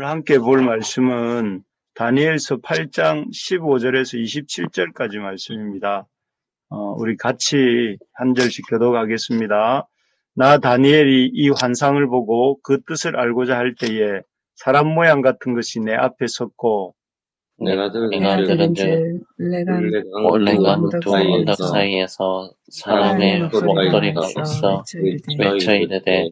오늘 함께 볼 말씀은 다니엘서 8장 15절에서 27절까지 말씀입니다. 우리 같이 한 절씩 교독하겠습니다. 나 다니엘이 이 환상을 보고 그 뜻을 알고자 할 때에 사람 모양 같은 것이 내 앞에 섰고 내가 들은즉 올레간 두 언덕 사이에서 사람의 목소리가 있어 외쳐 이르되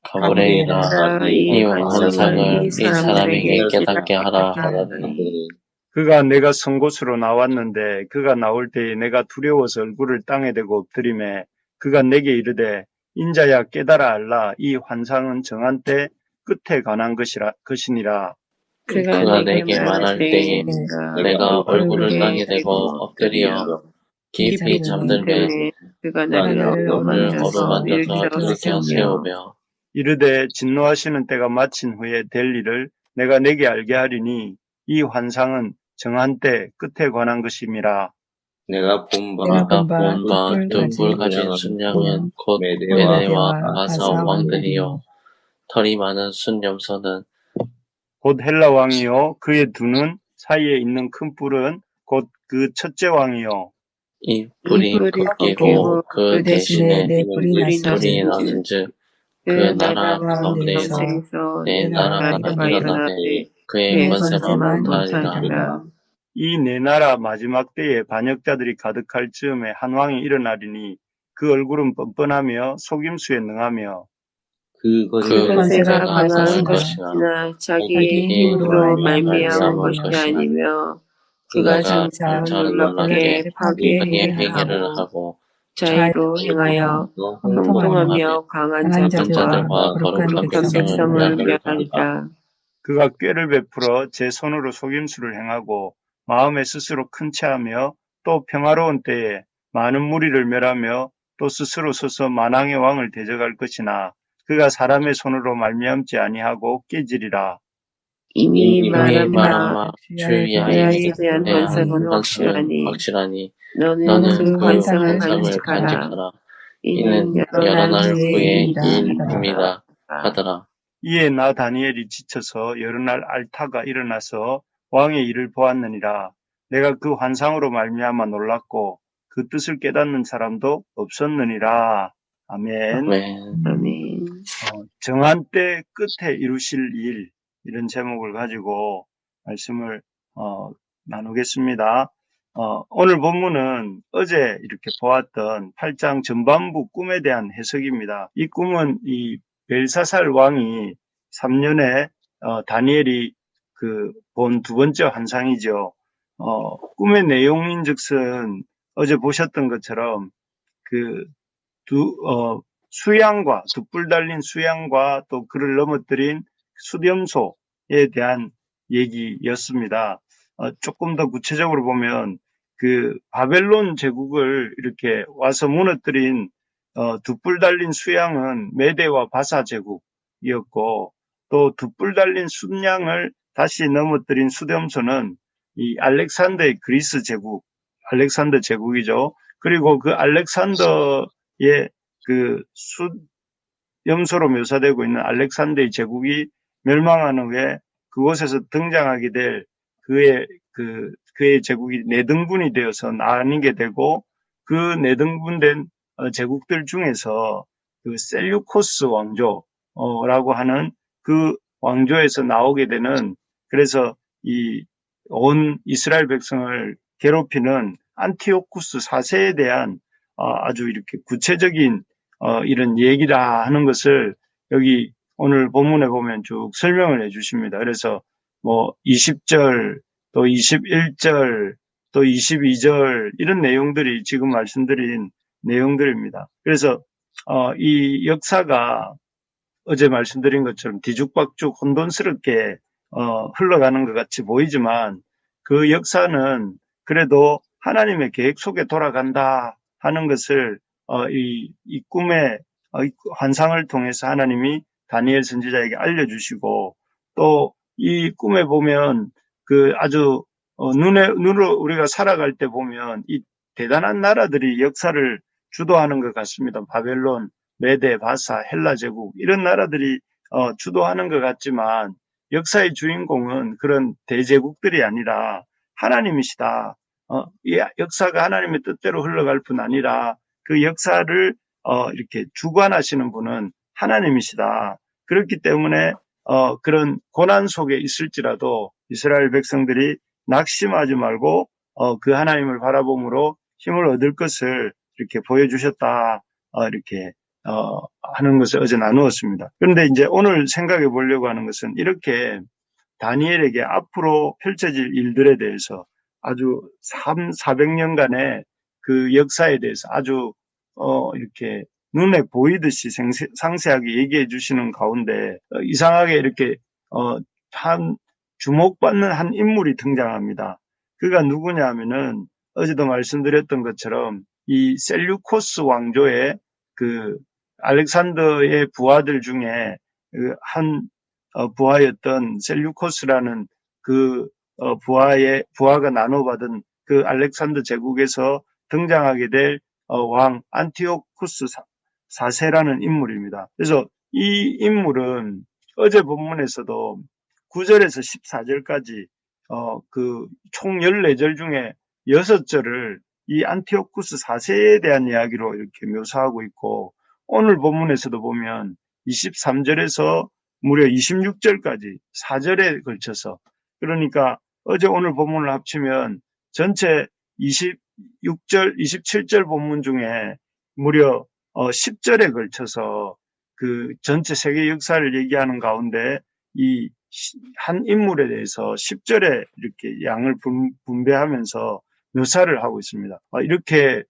가브리엘아, 이 환상을 이 사람에게 깨닫게 하라 하더니 그가 내가 선 곳으로 나왔는데 그가 나올 때에 내가 두려워서 얼굴을 땅에 대고 엎드리매 그가 내게 이르되 인자야 깨달아 알라 이 환상은 정한 때 끝에 관한 것이니라. 그가 내게 말할 때에 내가 얼굴을 땅에 대고 엎드려 깊이 잠들매 그가 나를 어루만져서 일으켜 세우며 이르되 진노하시는 때가 마친 후에 될 일을 내가 내게 알게 하리니 이 환상은 정한 때 끝에 관한 것임이라. 내가 본 바 두 뿔 가진 순양은 곧 메대와 바사 왕들이요 털이 많은 순염소는 곧 헬라 왕이요 그의 두 눈 사이에 있는 큰 뿔은 곧 그 첫째 왕이요 이 뿔이 꺾이고 그 대신에 뿔이 나는즉 그 나라 가운데에서 내 나라가 일어나되 그의 권세가 못하리라. 이 네 나라 마지막 때에 반역자들이 가득할 즈음에 한 왕이 일어나리니 그 얼굴은 뻔뻔하며 속임수에 능하며 그 권세가 강한 것이나 자기의 힘으로 말미암은 것이 아니며 그가 장차 놀랍게 파괴의 행위를 하고 자의로 행하여 형통하며 강한 자들과 거룩한 백성을 멸하리라. 그가 꾀를 베풀어 제 손으로 속임수를 행하고 마음에 스스로 큰 체하며 또 평화로운 때에 많은 무리를 멸하며 또 스스로 서서 만왕의 왕을 대적할 것이나 그가 사람의 손으로 말미암지 아니하고 깨지리라. 이미 말하마 주야에 대한 환상은 확실하니 너는 그 환상을 간직하라. 이는 여러 날 후의 일입니다 하더라. 이에 나 다니엘이 지쳐서 여러 날 앓다가 일어나서 왕의 일을 보았느니라. 내가 그 환상으로 말미암아 놀랐고 그 뜻을 깨닫는 사람도 없었느니라. 아멘. 정한 때 끝에 이루실 일, 이런 제목을 가지고 말씀을 나누겠습니다. 오늘 본문은 어제 이렇게 보았던 8장 전반부 꿈에 대한 해석입니다. 이 꿈은 이 벨사살 왕이 3년에 다니엘이 본 두 번째 환상이죠. 꿈의 내용인즉슨 어제 보셨던 것처럼 수양과 두 뿔 달린 수양과 또 그를 넘어뜨린 수렴소에 대한 얘기였습니다. 조금 더 구체적으로 보면 바벨론 제국을 이렇게 와서 무너뜨린 두 뿔 달린 수양은 메대와 바사 제국이었고 또 두 뿔 달린 순양을 다시 넘어뜨린 수렴소는 이 알렉산더의 그리스 제국, 알렉산더 제국이죠. 그리고 그 알렉산더의 염소로 묘사되고 있는 알렉산더의 제국이 멸망한 후에 그곳에서 등장하게 될 그의 제국이 네등분이 되어서 나뉘게 되고 그 네등분된 제국들 중에서 셀류코스 왕조라고 하는 그 왕조에서 나오게 되는 그래서 온 이스라엘 백성을 괴롭히는 안티오쿠스 4세에 대한 아주 이렇게 구체적인 이런 얘기라 하는 것을 여기 오늘 본문에 보면 쭉 설명을 해 주십니다. 그래서 20절 또 21절 또 22절 이런 내용들이 지금 말씀드린 내용들입니다. 그래서 이 역사가 어제 말씀드린 것처럼 뒤죽박죽 혼돈스럽게 흘러가는 것 같이 보이지만 그 역사는 그래도 하나님의 계획 속에 돌아간다 하는 것을 이 꿈의 환상을 통해서 하나님이 다니엘 선지자에게 알려주시고 또 이 꿈에 보면 아주 눈으로 우리가 살아갈 때 보면 이 대단한 나라들이 역사를 주도하는 것 같습니다. 바벨론, 메데, 바사, 헬라 제국 이런 나라들이 주도하는 것 같지만 역사의 주인공은 그런 대제국들이 아니라 하나님이시다. 이 역사가 하나님의 뜻대로 흘러갈 뿐 아니라 그 역사를 이렇게 주관하시는 분은 하나님이시다. 그렇기 때문에 그런 고난 속에 있을지라도 이스라엘 백성들이 낙심하지 말고 그 하나님을 바라봄으로 힘을 얻을 것을 이렇게 보여주셨다. 이렇게 하는 것을 어제 나누었습니다. 그런데 이제 오늘 생각해 보려고 하는 것은 이렇게 다니엘에게 앞으로 펼쳐질 일들에 대해서 아주 400년간의 그 역사에 대해서 아주 이렇게 눈에 보이듯이 상세하게 얘기해 주시는 가운데 이상하게 이렇게 한 주목받는 한 인물이 등장합니다. 그가 누구냐 하면은 어제도 말씀드렸던 것처럼 이 셀류코스 왕조의 그 알렉산더의 부하들 중에 한 부하였던 셀류코스라는 그 부하가 나눠받은 그 알렉산더 제국에서 등장하게 될 왕 안티오쿠스 4세라는 인물입니다. 그래서 이 인물은 어제 본문에서도 9절에서 14절까지 그 총 14절 중에 6절을 이 안티오쿠스 4세에 대한 이야기로 이렇게 묘사하고 있고, 오늘 본문에서도 보면 23절에서 무려 26절까지 4절에 걸쳐서, 그러니까 어제 오늘 본문을 합치면 전체 26절, 27절 본문 중에 무려 10절에 걸쳐서 그 전체 세계 역사를 얘기하는 가운데 이 한 인물에 대해서 10절에 이렇게 양을 분배하면서 묘사를 하고 있습니다. 이렇게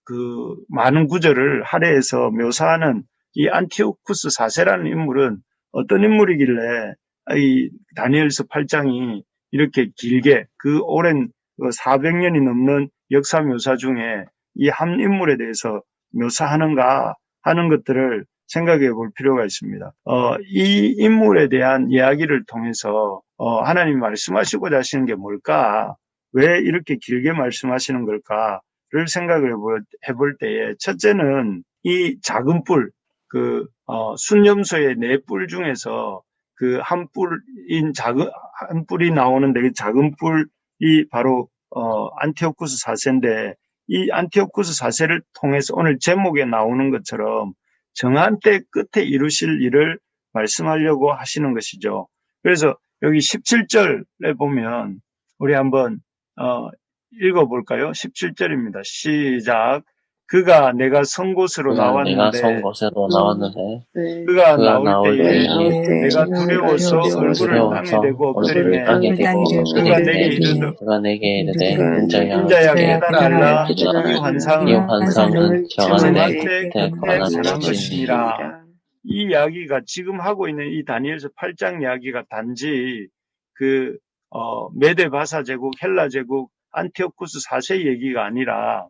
그 많은 구절을 할애해서 묘사하는 이 안티오쿠스 4세라는 인물은 어떤 인물이길래 이 다니엘서 8장이 이렇게 길게 그 오랜 400년이 넘는 역사 묘사 중에 이 한 인물에 대해서 묘사하는가 하는 것들을 생각해 볼 필요가 있습니다. 이 인물에 대한 이야기를 통해서 하나님이 말씀하시고자 하시는 게 뭘까? 왜 이렇게 길게 말씀하시는 걸까를 생각을 해볼 때에, 첫째는 이 작은 뿔, 그 순념소의 4뿔 중에서 그 한 뿔이 나오는데 그 작은 뿔이 바로 안티오쿠스 4세인데, 이 안티오쿠스 4세를 통해서 오늘 제목에 나오는 것처럼 정한 때 끝에 이루실 일을 말씀하려고 하시는 것이죠. 그래서 여기 17절에 보면 우리 한번 읽어볼까요? 17절입니다. 시작. 그가 내가 선 곳으로 나왔는데 그가 나올 때에 내가 두려워서 얼굴을 땅에 대고 엎드리매 그가 내게 이르되 인자야 깨달아 이 환상은 정한 때 끝에 관한 것이니라. 이 이야기가 지금 하고 있는 이 다니엘서 8장 이야기가 단지 그 메데바사 제국, 헬라 제국, 안티오쿠스 4세 얘기가 아니라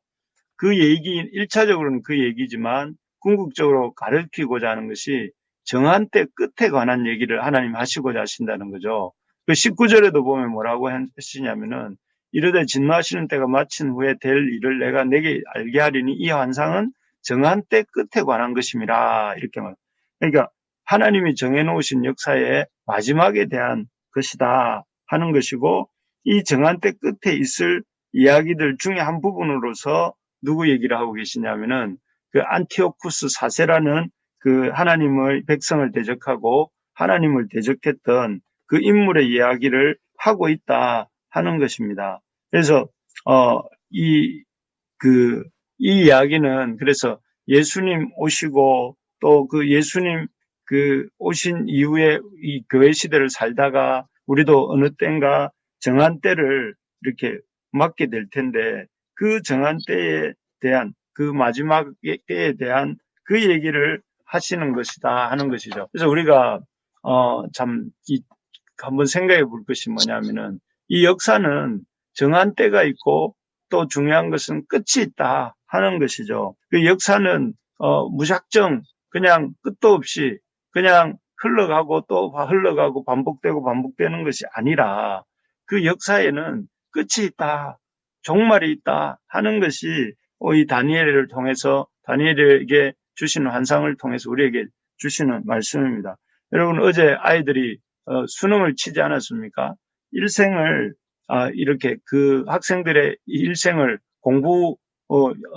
그 얘기, 1차적으로는 그 얘기지만 궁극적으로 가르치고자 하는 것이 정한 때 끝에 관한 얘기를 하나님 하시고자 하신다는 거죠. 그 19절에도 보면 뭐라고 하시냐면은 이르되 진노하시는 때가 마친 후에 될 일을 내가 내게 알게 하리니 이 환상은 정한 때 끝에 관한 것임이라. 이렇게 말. 그러니까 하나님이 정해놓으신 역사의 마지막에 대한 것이다 하는 것이고, 이 정한 때 끝에 있을 이야기들 중에 한 부분으로서 누구 얘기를 하고 계시냐면은 그 안티오쿠스 4세라는 그 하나님의 백성을 대적하고 하나님을 대적했던 그 인물의 이야기를 하고 있다 하는 것입니다. 그래서 이 이야기는 그래서 예수님 오시고 또 그 예수님 그 오신 이후에 이 교회 시대를 살다가 우리도 어느 때인가 정한 때를 이렇게 맞게 될 텐데, 그 정한 때에 대한 그 마지막 때에 대한 그 얘기를 하시는 것이다 하는 것이죠. 그래서 우리가 한번 생각해 볼 것이 뭐냐면은 이 역사는 정한 때가 있고 또 중요한 것은 끝이 있다 하는 것이죠. 그 역사는 무작정 그냥 끝도 없이 그냥 흘러가고 또 흘러가고 반복되고 반복되는 것이 아니라 그 역사에는 끝이 있다, 종말이 있다 하는 것이 이 다니엘을 통해서, 다니엘에게 주시는 환상을 통해서 우리에게 주시는 말씀입니다. 여러분 어제 아이들이 수능을 치지 않았습니까? 일생을 이렇게 그 학생들의 일생을 공부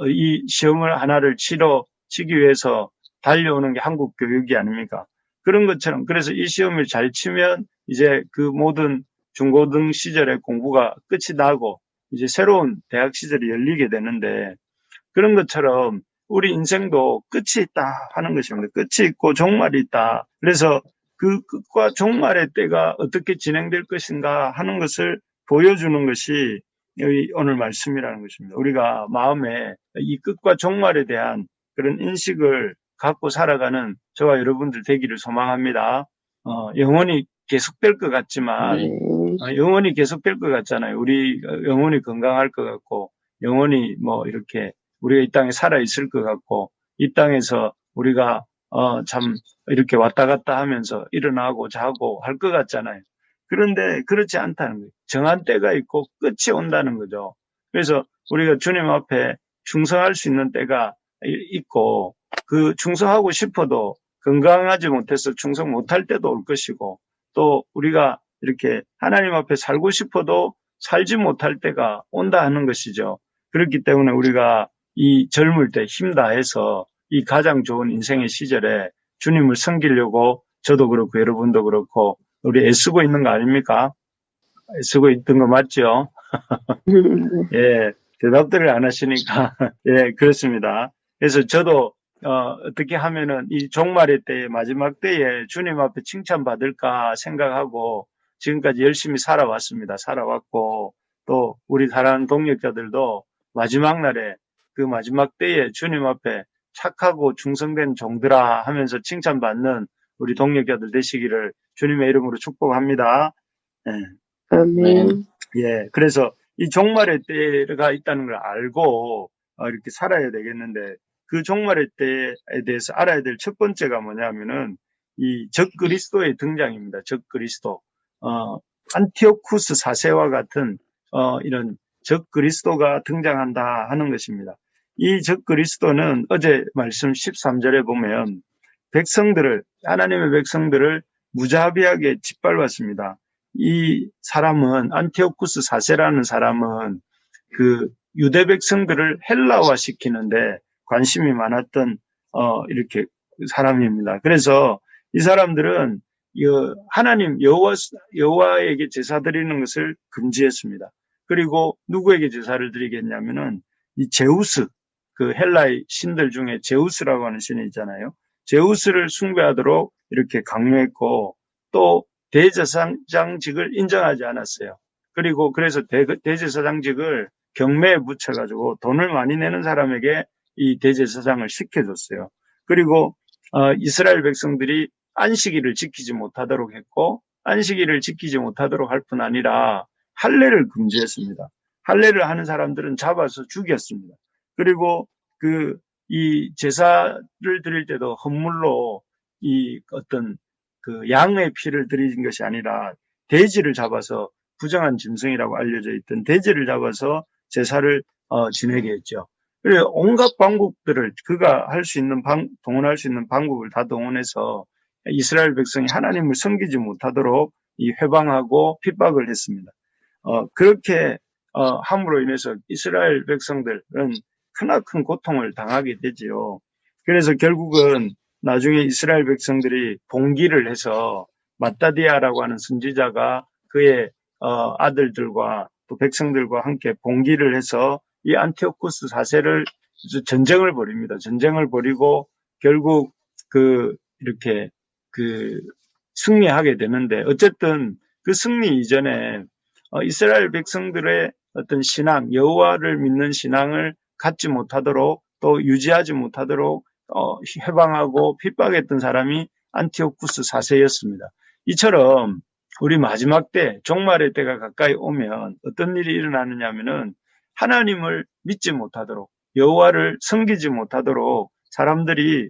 이 시험을 하나를 치기 위해서 달려오는 게 한국 교육이 아닙니까? 그런 것처럼 그래서 이 시험을 잘 치면 이제 그 모든 중고등 시절의 공부가 끝이 나고 이제 새로운 대학 시절이 열리게 되는데 그런 것처럼 우리 인생도 끝이 있다 하는 것입니다. 끝이 있고 종말이 있다. 그래서 그 끝과 종말의 때가 어떻게 진행될 것인가 하는 것을 보여주는 것이 오늘 말씀이라는 것입니다. 우리가 마음에 이 끝과 종말에 대한 그런 인식을 갖고 살아가는 저와 여러분들 되기를 소망합니다. 영원히 계속될 것 같지만 영원히 계속될 것 같잖아요. 우리 영원히 건강할 것 같고 영원히 뭐 이렇게 우리가 이 땅에 살아 있을 것 같고 이 땅에서 우리가 참 이렇게 왔다 갔다 하면서 일어나고 자고 할 것 같잖아요. 그런데 그렇지 않다는 거예요. 정한 때가 있고 끝이 온다는 거죠. 그래서 우리가 주님 앞에 충성할 수 있는 때가 있고 그 충성하고 싶어도 건강하지 못해서 충성 못할 때도 올 것이고 또 우리가 이렇게 하나님 앞에 살고 싶어도 살지 못할 때가 온다 하는 것이죠. 그렇기 때문에 우리가 이 젊을 때 힘 다해서 이 가장 좋은 인생의 시절에 주님을 섬기려고 저도 그렇고 여러분도 그렇고 우리 애쓰고 있는 거 아닙니까? 애쓰고 있던 거 맞죠? 예, 대답들을 안 하시니까 예, 그렇습니다. 그래서 저도 어떻게 하면은 이 종말의 때에 마지막 때에 주님 앞에 칭찬받을까 생각하고 지금까지 열심히 살아왔습니다. 살아왔고 또 우리 사랑하는 동역자들도 마지막 날에 그 마지막 때에 주님 앞에 착하고 충성된 종들아 하면서 칭찬받는 우리 동역자들 되시기를 주님의 이름으로 축복합니다. 예. 아멘. 예, 그래서 이 종말의 때가 있다는 걸 알고 이렇게 살아야 되겠는데 그 종말의 때에 대해서 알아야 될 첫 번째가 뭐냐면은 이 적그리스도의 등장입니다. 적그리스도. 안티오쿠스 4세와 같은 이런 적그리스도가 등장한다 하는 것입니다. 이 적그리스도는 어제 말씀 13절에 보면 하나님의 백성들을 무자비하게 짓밟았습니다. 이 사람은 안티오쿠스 4세라는 사람은 그 유대 백성들을 헬라화 시키는데 관심이 많았던 이렇게 사람입니다. 그래서 이 사람들은 하나님 여호와에게 제사 드리는 것을 금지했습니다. 그리고 누구에게 제사를 드리겠냐면은 이 제우스, 그 헬라의 신들 중에 제우스라고 하는 신이 있잖아요. 제우스를 숭배하도록 이렇게 강요했고 또 대제사장직을 인정하지 않았어요. 그리고 그래서 대제사장직을 경매에 붙여가지고 돈을 많이 내는 사람에게 이 대제사장을 시켜줬어요. 그리고 이스라엘 백성들이 안식일을 지키지 못하도록 했고 안식일을 지키지 못하도록 할 뿐 아니라 할례를 금지했습니다. 할례를 하는 사람들은 잡아서 죽였습니다. 그리고 이 제사를 드릴 때도 헌물로 이 어떤 그 양의 피를 드린 것이 아니라 돼지를 잡아서 부정한 짐승이라고 알려져 있던 돼지를 잡아서 제사를 지내게 했죠. 그리고 온갖 방법들을 그가 할 수 있는 동원할 수 있는 방법을 다 동원해서 이스라엘 백성이 하나님을 섬기지 못하도록 이 회방하고 핍박을 했습니다. 그렇게 함으로 인해서 이스라엘 백성들은 크나큰 고통을 당하게 되지요. 그래서 결국은 나중에 이스라엘 백성들이 봉기를 해서 마따디아라고 하는 선지자가 그의 아들들과 또 백성들과 함께 봉기를 해서 이 안티오쿠스 4세를 전쟁을 벌입니다. 전쟁을 벌이고 결국 이렇게 승리하게 되는데 어쨌든 그 승리 이전에 이스라엘 백성들의 어떤 신앙, 여호와를 믿는 신앙을 갖지 못하도록 또 유지하지 못하도록 해방하고 핍박했던 사람이 안티오쿠스 4세였습니다. 이처럼 우리 마지막 때, 종말의 때가 가까이 오면 어떤 일이 일어나느냐 하면은 하나님을 믿지 못하도록 여호와를 섬기지 못하도록 사람들이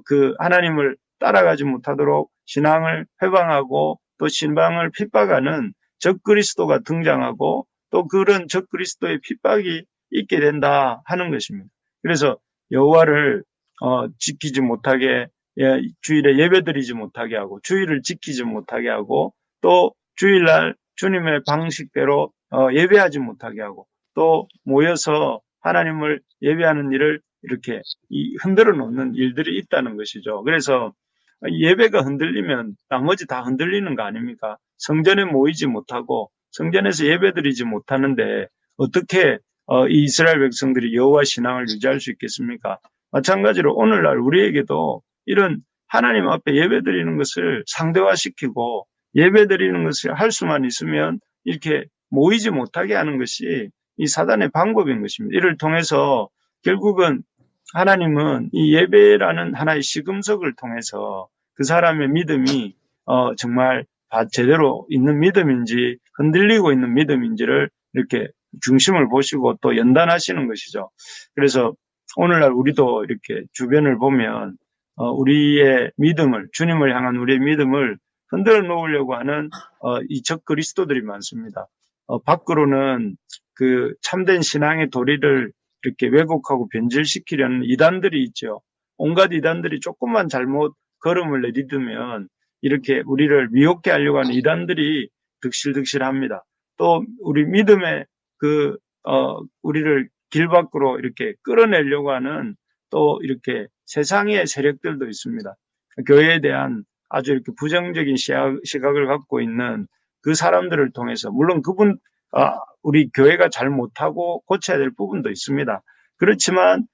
그 하나님을 따라가지 못하도록 신앙을 회방하고 또 신방을 핍박하는 적그리스도가 등장하고 또 그런 적그리스도의 핍박이 있게 된다 하는 것입니다. 그래서 여호와를 지키지 못하게 주일에 예배드리지 못하게 하고 주일을 지키지 못하게 하고 또 주일날 주님의 방식대로 예배하지 못하게 하고 또 모여서 하나님을 예배하는 일을 이렇게 흔들어 놓는 일들이 있다는 것이죠. 그래서 예배가 흔들리면 나머지 다 흔들리는 거 아닙니까? 성전에 모이지 못하고 성전에서 예배드리지 못하는데 어떻게 이 이스라엘 백성들이 여호와 신앙을 유지할 수 있겠습니까? 마찬가지로 오늘날 우리에게도 이런 하나님 앞에 예배드리는 것을 상대화시키고 예배드리는 것을 할 수만 있으면 이렇게 모이지 못하게 하는 것이 이 사단의 방법인 것입니다. 이를 통해서 결국은 하나님은 이 예배라는 하나의 시금석을 통해서 그 사람의 믿음이 정말 제대로 있는 믿음인지 흔들리고 있는 믿음인지를 이렇게 중심을 보시고 또 연단하시는 것이죠. 그래서 오늘날 우리도 이렇게 주변을 보면 우리의 믿음을 주님을 향한 우리의 믿음을 흔들어 놓으려고 하는 이 적그리스도들이 많습니다. 밖으로는 그 참된 신앙의 도리를 이렇게 왜곡하고 변질시키려는 이단들이 있죠. 온갖 이단들이 조금만 잘못 걸음을 내디디면 이렇게 우리를 미혹게 하려고 하는 이단들이 득실득실합니다. 또 우리 믿음의 우리를 길 밖으로 이렇게 끌어내려고 하는 또 이렇게 세상의 세력들도 있습니다. 교회에 대한 아주 이렇게 부정적인 시각을 갖고 있는 그 사람들을 통해서 물론 우리 교회가 잘못하고 고쳐야 될 부분도 있습니다. 그렇지만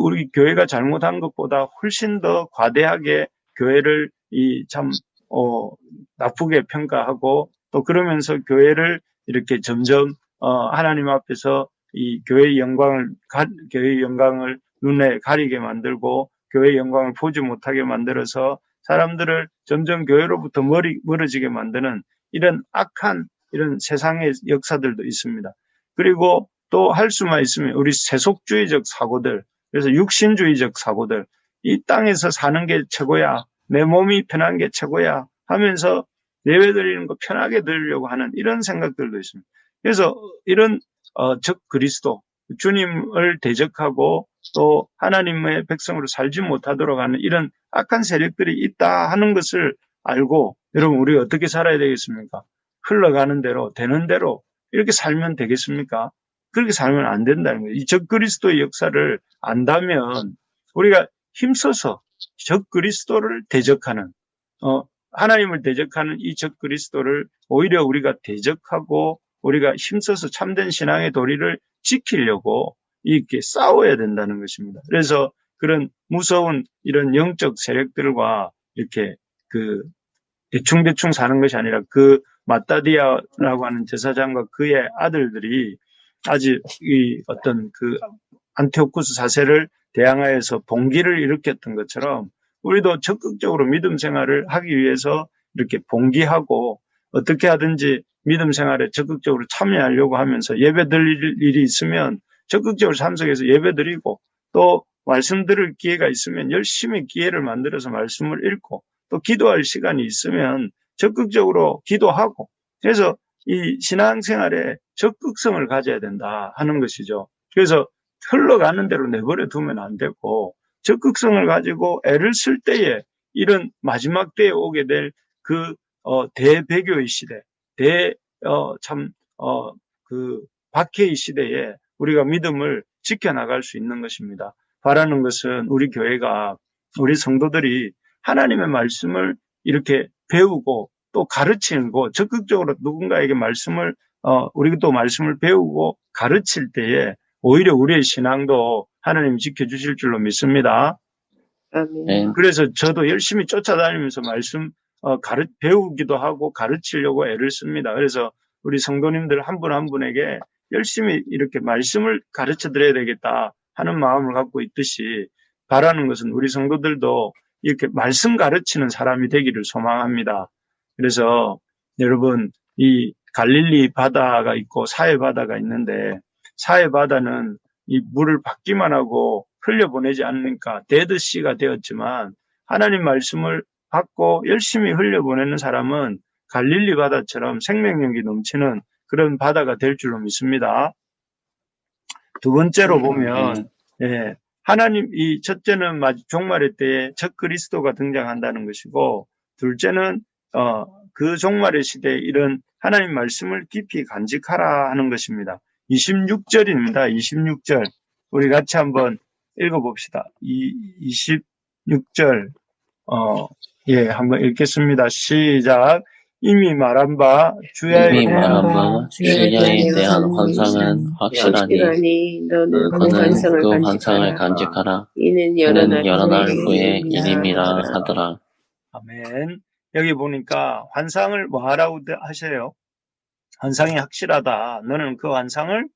우리 교회가 잘못한 것보다 훨씬 더 과대하게 교회를 나쁘게 평가하고 또 그러면서 교회를 이렇게 점점 하나님 앞에서 이 교회의 영광을 눈에 가리게 만들고 교회의 영광을 보지 못하게 만들어서 사람들을 점점 교회로부터 멀어지게 만드는 이런 악한 이런 세상의 역사들도 있습니다. 그리고 또 할 수만 있으면 우리 세속주의적 사고들, 그래서 육신주의적 사고들, 이 땅에서 사는 게 최고야, 내 몸이 편한 게 최고야 하면서 예배드리는 거 편하게 드리려고 하는 이런 생각들도 있습니다. 그래서 이런 적그리스도, 주님을 대적하고 또 하나님의 백성으로 살지 못하도록 하는 이런 악한 세력들이 있다 하는 것을 알고 여러분 우리가 어떻게 살아야 되겠습니까? 흘러가는 대로 되는 대로 이렇게 살면 되겠습니까? 그렇게 살면 안 된다는 거예요. 이 적그리스도의 역사를 안다면 우리가 힘써서 적그리스도를 대적하는 하나님을 대적하는 이 적그리스도를 오히려 우리가 대적하고 우리가 힘써서 참된 신앙의 도리를 지키려고 이렇게 싸워야 된다는 것입니다. 그래서 그런 무서운 이런 영적 세력들과 이렇게 대충대충 사는 것이 아니라 마따디아라고 하는 제사장과 그의 아들들이 아직 안티오쿠스 4세를 대항하여서 봉기를 일으켰던 것처럼 우리도 적극적으로 믿음 생활을 하기 위해서 이렇게 봉기하고 어떻게 하든지 믿음 생활에 적극적으로 참여하려고 하면서 예배 드릴 일이 있으면 적극적으로 참석해서 예배 드리고 또 말씀 들을 기회가 있으면 열심히 기회를 만들어서 말씀을 읽고 또 기도할 시간이 있으면 적극적으로 기도하고 그래서 이 신앙생활에 적극성을 가져야 된다 하는 것이죠. 그래서 흘러가는 대로 내버려 두면 안 되고 적극성을 가지고 애를 쓸 때에 이런 마지막 때에 오게 될 대배교의 시대, 박해의 시대에 우리가 믿음을 지켜나갈 수 있는 것입니다. 바라는 것은 우리 교회가, 우리 성도들이 하나님의 말씀을 이렇게 배우고 또 가르치고 적극적으로 누군가에게 우리도 말씀을 배우고 가르칠 때에 오히려 우리의 신앙도 하나님이 지켜주실 줄로 믿습니다. 아멘. 그래서 저도 열심히 쫓아다니면서 말씀 배우기도 하고 가르치려고 애를 씁니다. 그래서 우리 성도님들 한 분 한 분에게 열심히 이렇게 말씀을 가르쳐 드려야 되겠다 하는 마음을 갖고 있듯이 바라는 것은 우리 성도들도 이렇게 말씀 가르치는 사람이 되기를 소망합니다. 그래서 여러분 이 갈릴리 바다가 있고 사해 바다가 있는데 사해 바다는 이 물을 받기만 하고 흘려보내지 않으니까 데드시가 되었지만 하나님 말씀을 받고 열심히 흘려보내는 사람은 갈릴리 바다처럼 생명력이 넘치는 그런 바다가 될 줄로 믿습니다. 두 번째로 보면 하나님, 이 첫째는 종말의 때에 적 그리스도가 등장한다는 것이고, 둘째는 그 종말의 시대에 이런 하나님 말씀을 깊이 간직하라 하는 것입니다. 26절입니다. 26절. 우리 같이 한번 읽어봅시다. 26절. 한번 읽겠습니다. 시작. 이미 말한 바 주야에 대한 환상은 확실하니 너는 너는 그 그 환상을 환상을 간직하라. 간직하라. 이는 이는 여러 날 후에 후에 일임이라 하더라. 아멘. 여기 보니까 환상을 뭐 하라고 하셔요? 환상이 확실하다. 너는 그 환상을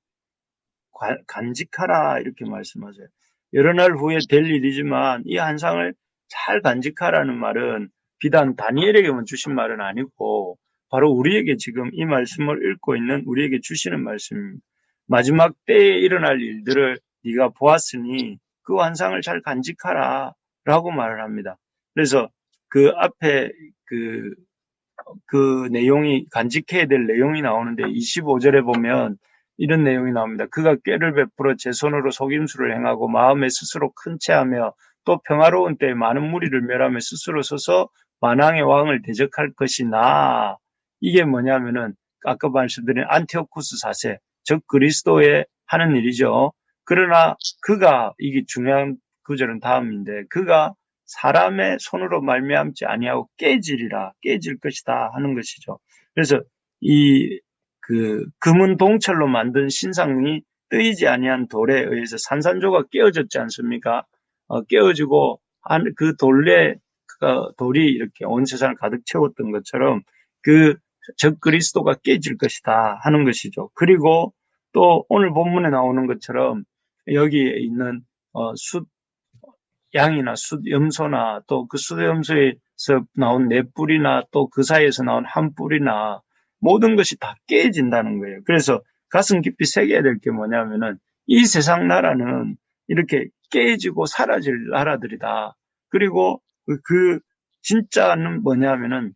간직하라 이렇게 말씀하세요. 여러 날 후에 될 일이지만 이 환상을 잘 간직하라는 말은 비단 다니엘에게만 주신 말은 아니고 바로 우리에게 지금 이 말씀을 읽고 있는 우리에게 주시는 말씀입니다. 마지막 때에 일어날 일들을 네가 보았으니 그 환상을 잘 간직하라 라고 말을 합니다. 그래서 그 앞에 그 내용이 간직해야 될 내용이 나오는데 25절에 보면 이런 내용이 나옵니다. 그가 꾀를 베풀어 제 손으로 속임수를 행하고 마음에 스스로 큰 채하며 또 평화로운 때에 많은 무리를 멸하며 스스로 서서 만왕의 왕을 대적할 것이나 이게 뭐냐면은 아까 말씀드린 안티오쿠스 4세 즉 그리스도의 하는 일이죠. 그러나 그가 이게 중요한 구절은 다음인데 그가 사람의 손으로 말미암지 아니하고 깨질 것이다 하는 것이죠. 그래서 이 금은 동철로 만든 신상이 뜨이지 아니한 돌에 의해서 산산조각 깨어졌지 않습니까? 깨어지고 그 돌이 이렇게 온 세상을 가득 채웠던 것처럼 적 그리스도가 깨질 것이다 하는 것이죠. 그리고 또 오늘 본문에 나오는 것처럼 여기에 있는 양이나 염소나 또 그 염소에서 나온 네 뿔이나 또 그 사이에서 나온 한 뿔이나 모든 것이 다 깨진다는 거예요. 그래서 가슴 깊이 새겨야 될 게 뭐냐면은 이 세상 나라는 이렇게 깨지고 사라질 나라들이다. 그리고 그 진짜는 뭐냐면은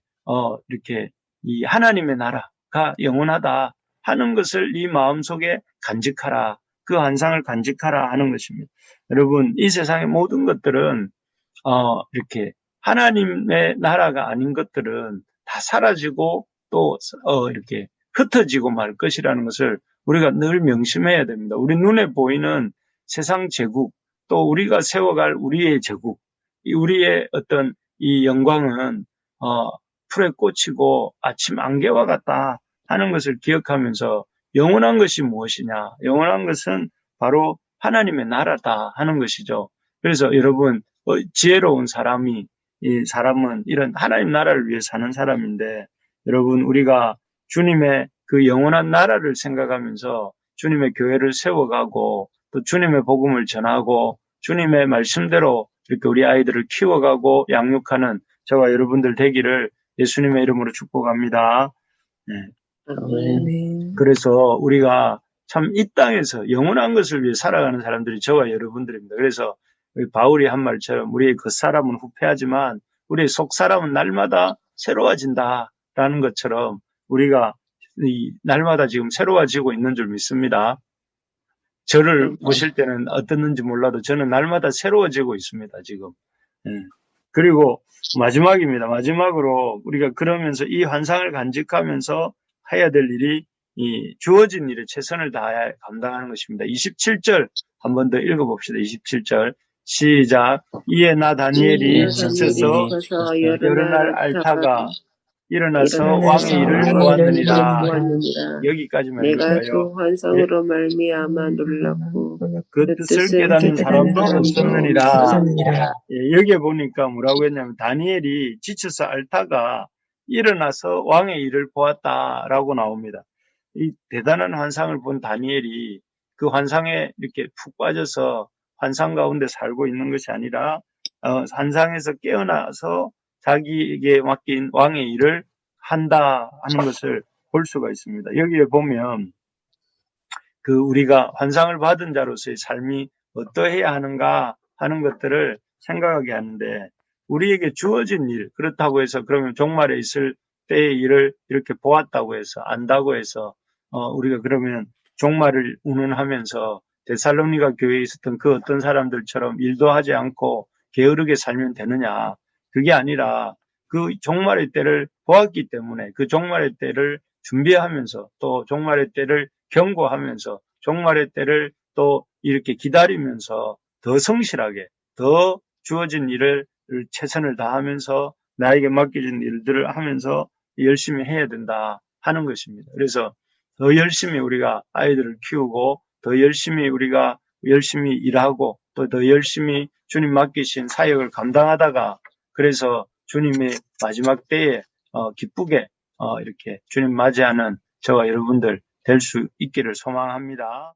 이렇게 이 하나님의 나라가 영원하다 하는 것을 이 마음속에 간직하라. 그 환상을 간직하라 하는 것입니다. 여러분, 이 세상의 모든 것들은 이렇게 하나님의 나라가 아닌 것들은 다 사라지고 또 이렇게 흩어지고 말 것이라는 것을 우리가 늘 명심해야 됩니다. 우리 눈에 보이는 세상 제국, 또 우리가 세워갈 우리의 제국, 우리의 어떤 이 영광은 풀에 꽂히고 아침 안개와 같다 하는 것을 기억하면서 영원한 것이 무엇이냐? 영원한 것은 바로 하나님의 나라다 하는 것이죠. 그래서 여러분, 지혜로운 사람은 이런 하나님 나라를 위해 사는 사람인데, 여러분, 우리가 주님의 그 영원한 나라를 생각하면서 주님의 교회를 세워가고, 또 주님의 복음을 전하고, 주님의 말씀대로 이렇게 우리 아이들을 키워가고 양육하는 저와 여러분들 되기를 예수님의 이름으로 축복합니다. 네. 아멘. 그래서 우리가 참 이 땅에서 영원한 것을 위해 살아가는 사람들이 저와 여러분들입니다. 그래서 바울이 한 말처럼 우리의 겉사람은 후패하지만 우리의 속사람은 날마다 새로워진다라는 것처럼 우리가 날마다 지금 새로워지고 있는 줄 믿습니다. 저를 보실 때는 어떻는지 몰라도 저는 날마다 새로워지고 있습니다, 지금. 그리고 마지막입니다. 마지막으로 우리가 그러면서 이 환상을 간직하면서 해야 될 일이 이 주어진 일에 최선을 다해 감당하는 것입니다. 27절 한 번 더 읽어봅시다. 27절 시작. 이에 나 다니엘이 지쳐서 여러 날 앓다가 일어나서 왕의 일을 보았느니라. 여기까지만 내가 읽을까요? 주 환상으로 말미암아 놀랐고 그 뜻을 깨닫는 사람도 없었느니라. 여기에 보니까 뭐라고 했냐면 다니엘이 지쳐서 앓다가 일어나서 왕의 일을 보았다라고 나옵니다. 이 대단한 환상을 본 다니엘이 그 환상에 이렇게 푹 빠져서 환상 가운데 살고 있는 것이 아니라 환상에서 깨어나서 자기에게 맡긴 왕의 일을 한다 하는 것을 볼 수가 있습니다. 여기에 보면 우리가 환상을 받은 자로서의 삶이 어떠해야 하는가 하는 것들을 생각하게 하는데 우리에게 주어진 일, 그렇다고 해서 그러면 종말에 있을 때의 일을 이렇게 보았다고 해서 안다고 해서 우리가 그러면 종말을 운운하면서 데살로니가 교회에 있었던 그 어떤 사람들처럼 일도 하지 않고 게으르게 살면 되느냐. 그게 아니라 그 종말의 때를 보았기 때문에 그 종말의 때를 준비하면서 또 종말의 때를 경고하면서 종말의 때를 또 이렇게 기다리면서 더 성실하게 더 주어진 일을 최선을 다하면서 나에게 맡겨진 일들을 하면서 열심히 해야 된다 하는 것입니다. 그래서 더 열심히 우리가 아이들을 키우고 더 열심히 우리가 열심히 일하고 또 더 열심히 주님 맡기신 사역을 감당하다가 그래서 주님의 마지막 때에 기쁘게 이렇게 주님 맞이하는 저와 여러분들 될 수 있기를 소망합니다.